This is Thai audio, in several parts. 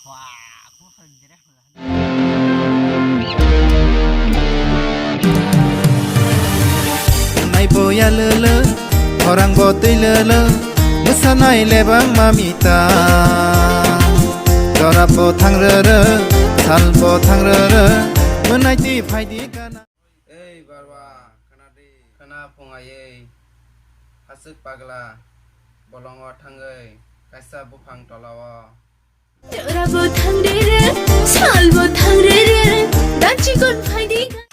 ขวาคู่คนจะได้เหมือนในโบยาเลเลพอรังโบตุยเลเลมุสานายเลบังมามิตาดอราโบทังเรเรทัลโบทังเรเรเมื่อไหร่ที่ไฟดีกันเอ้ยบารวาขนาดดีขนาดพงไอเอ้ยฮัสึกปากลาบอลองอทังเอ้ยไกซาบุพังตอลาวะเจอระบบทางเรื่อยๆชัลบทางเรื่อยๆดัชชีคนไฟดีกัน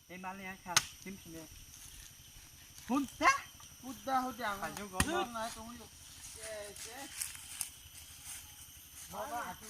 เป็นมาเลยค่ะชิมชิมเลยหุ่นจ้ะหุ่นจ้ะหุ่นจ้ะหุ่นจ้ะตรงนี้เจ๊เจ๊บอกว่าอาจจะ